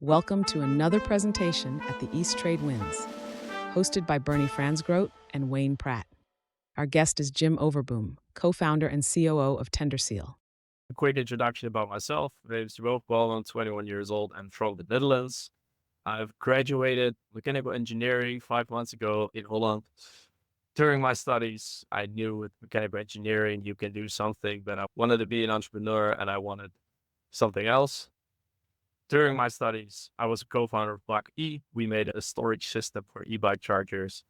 Welcome to another presentation at the East Trade Winds, hosted by Bernie Fransgrote and Wayne Pratt. Our guest is Jim Overboom, co-founder and COO of TenderSeal. A quick introduction about myself. My name is Jim Overboom. I'm 21 years old and from the Netherlands. I've graduated mechanical engineering 5 months ago in Holland. During my studies, I knew with mechanical engineering you can do something, but I wanted to be an entrepreneur and I wanted something else. During my studies, I was a co-founder of Block E. We made a storage system for e-bike chargers.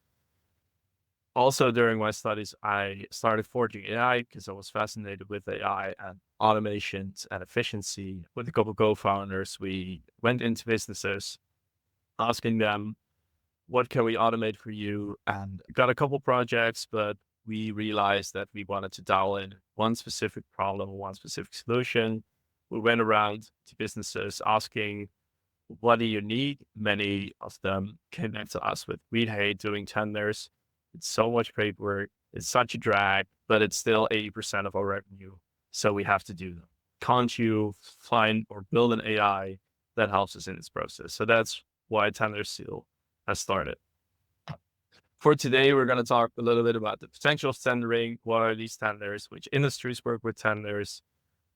Also, during my studies, I started forging AI because I was fascinated with AI and automations and efficiency. With a couple of co-founders, we went into businesses asking them, what can we automate for you? And got a couple projects, but we realized that we wanted to dial in one specific problem, one specific solution. We went around to businesses asking, what do you need? Many of them came back to us with, we hate doing tenders. It's so much paperwork. It's such a drag, but it's still 80% of our revenue. So we have to do them. Can't you find or build an AI that helps us in this process? So that's why TenderSeal has started. For today, we're going to talk a little bit about the potential of tendering. What are these tenders? Which industries work with tenders?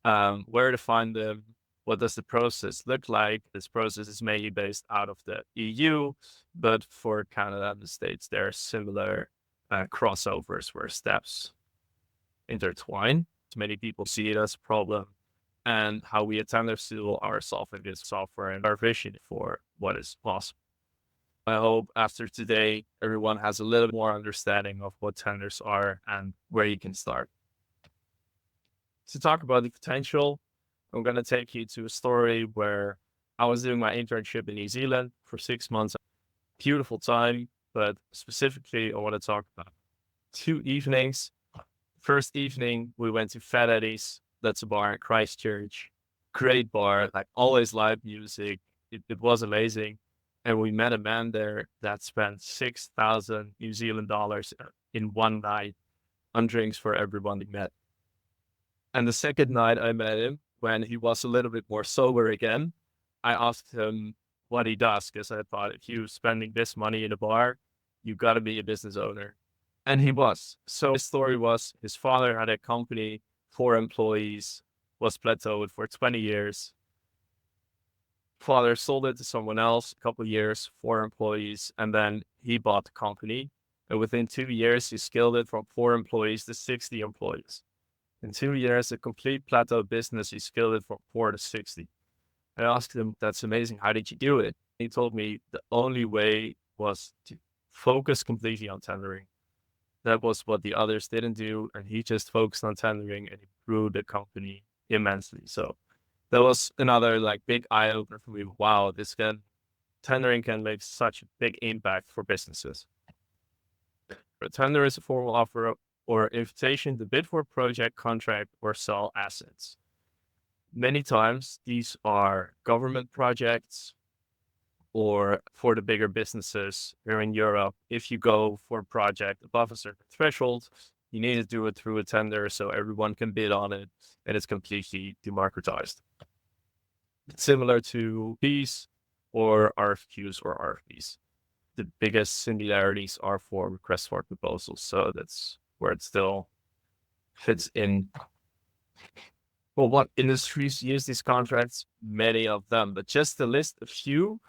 Where to find them? What does the process look like? This process is mainly based out of the EU, but for Canada and the States, there are similar crossovers where steps intertwine. Many people see it as a problem, and how we at TenderSeal are solving this software and our vision for what is possible. I hope after today, everyone has a little more understanding of what tenders are and where you can start. To talk about the potential, I'm going to take you to a story where I was doing my internship in New Zealand for 6 months. Beautiful time, but specifically, I want to talk about 2 evenings. First evening, we went to Fat Eddie's. That's a bar in Christchurch. Great bar, like always live music. It was amazing. And we met a man there that spent 6,000 New Zealand dollars in one night on drinks for everyone he met. And the second night I met him, when he was a little bit more sober again, I asked him what he does, because I thought if you're spending this money in a bar, you got to be a business owner. And he was. So his story was his father had a company, 4 employees, was plateaued for 20 years. Father sold it to someone else, a couple of years, 4 employees, and then he bought the company. And within 2 years, he scaled it from 4 employees to 60 employees. In 2 years, a complete plateau business, he scaled it from 4 to 60. I asked him, that's amazing. How did you do it? He told me the only way was to focus completely on tendering. That was what the others didn't do. And he just focused on tendering and he grew the company immensely. So that was another big eye opener for me. Wow, tendering can make such a big impact for businesses. A tender is a formal offer or invitation to bid for a project, contract, or sell assets. Many times these are government projects, or for the bigger businesses here in Europe, if you go for a project above a certain threshold, you need to do it through a tender so everyone can bid on it and it's completely democratized. Similar to RFPs or RFQs or RFPs. The biggest similarities are for requests for proposals. So that's where it still fits in. Well, what industries use these contracts? Many of them, but just to list a few: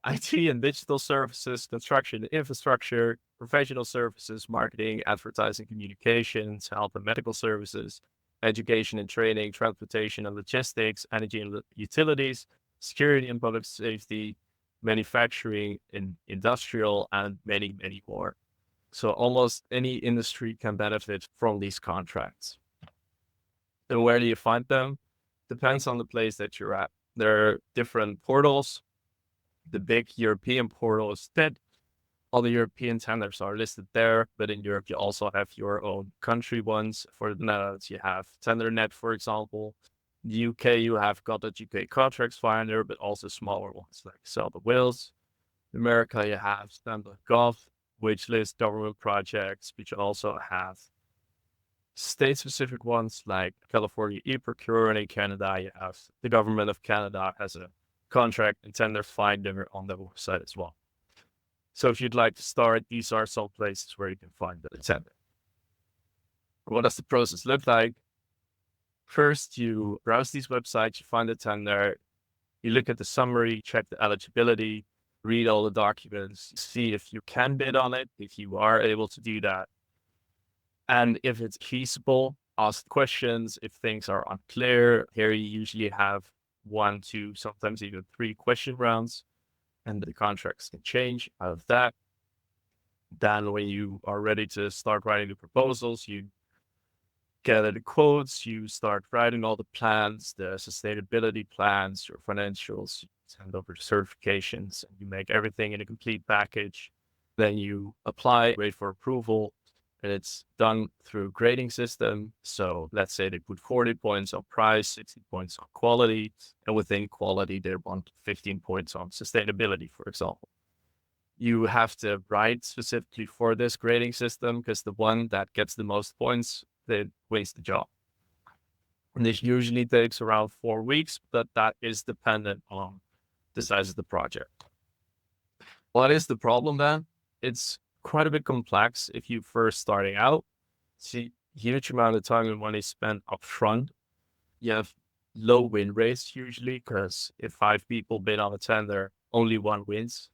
IT and digital services, construction and infrastructure, professional services, marketing, advertising, communications, health and medical services, education and training, transportation and logistics, energy and utilities, security and public safety, manufacturing and industrial, and many, many more. So almost any industry can benefit from these contracts. And where do you find them? Depends on the place that you're at. There are different portals. The big European portal is TED. All the European tenders are listed there, but in Europe, you also have your own country ones. For the Netherlands, you have TenderNet, for example. In the UK, you have got the UK Contracts Finder, but also smaller ones like Sell the Wales. In America, you have Stand.gov, which lists government projects, but you also have state-specific ones like California e-procure, and in Canada, you have the government of Canada has a contract and tender finder on the website as well. So if you'd like to start, these are some places where you can find the tender. What does the process look like? First, you browse these websites, you find the tender, you look at the summary, check the eligibility, read all the documents, see if you can bid on it, if you are able to do that. And if it's feasible, ask questions. If things are unclear, here you usually have 1, 2, sometimes even 3 question rounds, and the contracts can change out of that. Then when you are ready to start writing the proposals, you gather the quotes, you start writing all the plans, the sustainability plans, your financials, you send over the certifications, and you make everything in a complete package. Then you apply, wait for approval, and it's done through a grading system. So let's say they put 40 points on price, 60 points on quality, and within quality, they want 15 points on sustainability, for example. You have to write specifically for this grading system because the one that gets the most points, they wins the job. And this usually takes around 4 weeks, but that is dependent on the size of the project. What is the problem then? It's quite a bit complex if you're first starting out. See, huge amount of time and money spent up front. You have low win rates usually because if 5 people bid on a tender, only 1 wins.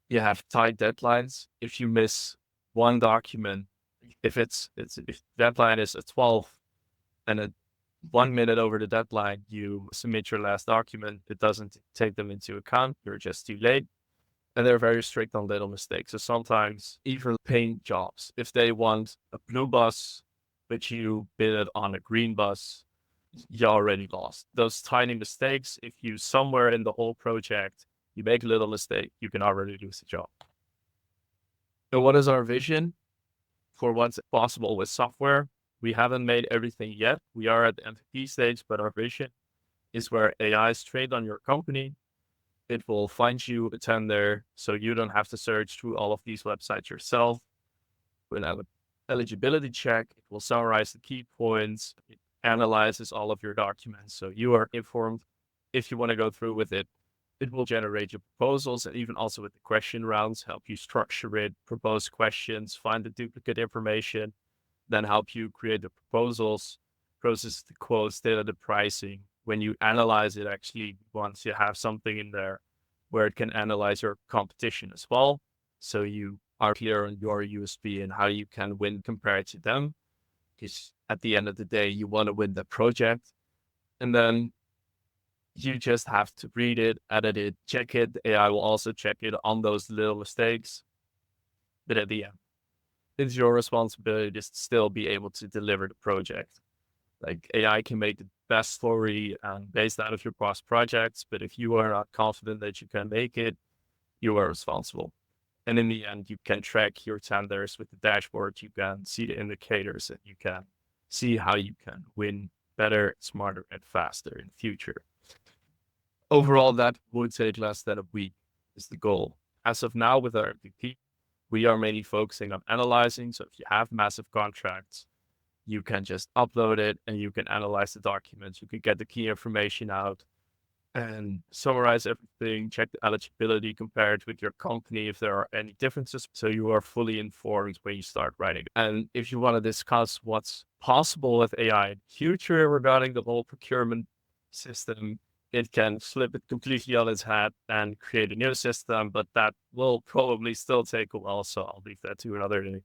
You have tight deadlines. If you miss one document, if deadline is at 12 and at 1 minute over the deadline, you submit your last document, it doesn't take them into account. You're just too late. And they're very strict on little mistakes. So sometimes even paint jobs, if they want a blue bus, but you bid it on a green bus, you already lost. Those tiny mistakes, if you somewhere in the whole project, you make a little mistake, you can already lose the job. So what is our vision for what's possible with software? We haven't made everything yet. We are at the MVP stage, but our vision is where AI is trained on your company. It will find you a tender, so you don't have to search through all of these websites yourself. We'll have an eligibility check. It will summarize the key points. It analyzes all of your documents, so you are informed if you want to go through with it. It will generate your proposals, and even also with the question rounds, help you structure it, propose questions, find the duplicate information, then help you create the proposals, process the quotes, tailor the pricing. When you analyze it, actually, once you have something in there where it can analyze your competition as well. So you are clear on your USP and how you can win compared to them. Because at the end of the day, you want to win the project. And then you just have to read it, edit it, check it. The AI will also check it on those little mistakes. But at the end, it's your responsibility to still be able to deliver the project. Like AI can make the best story based out of your past projects, but if you are not confident that you can make it, you are responsible. And in the end, you can track your tenders with the dashboard. You can see the indicators and you can see how you can win better, smarter, and faster in the future. Overall, that would take less than a week is the goal. As of now, with our MVP, we are mainly focusing on analyzing. So if you have massive contracts, you can just upload it and you can analyze the documents. You can get the key information out and summarize everything, check the eligibility, compare it with your company if there are any differences. So you are fully informed when you start writing. And if you want to discuss what's possible with AI in the future regarding the whole procurement system, it can flip it completely on its head and create a new system, but that will probably still take a while. So I'll leave that to another day.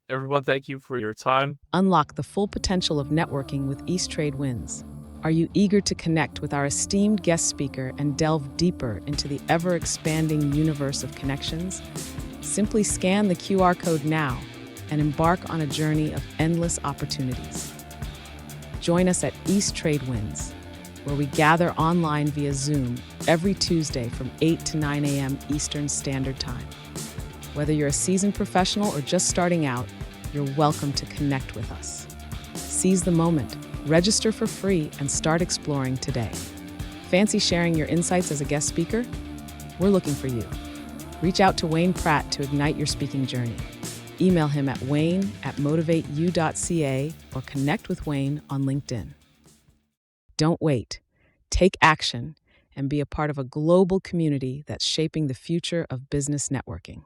Everyone, thank you for your time. Unlock the full potential of networking with East Trade Wins. Are you eager to connect with our esteemed guest speaker and delve deeper into the ever-expanding universe of connections? Simply scan the QR code now and embark on a journey of endless opportunities. Join us at East Trade Wins, where we gather online via Zoom every Tuesday from 8 to 9 a.m. Eastern Standard Time. Whether you're a seasoned professional or just starting out, you're welcome to connect with us. Seize the moment, register for free, and start exploring today. Fancy sharing your insights as a guest speaker? We're looking for you. Reach out to Wayne Pratt to ignite your speaking journey. Email him at wayne@motivateyou.ca or connect with Wayne on LinkedIn. Don't wait. Take action and be a part of a global community that's shaping the future of business networking.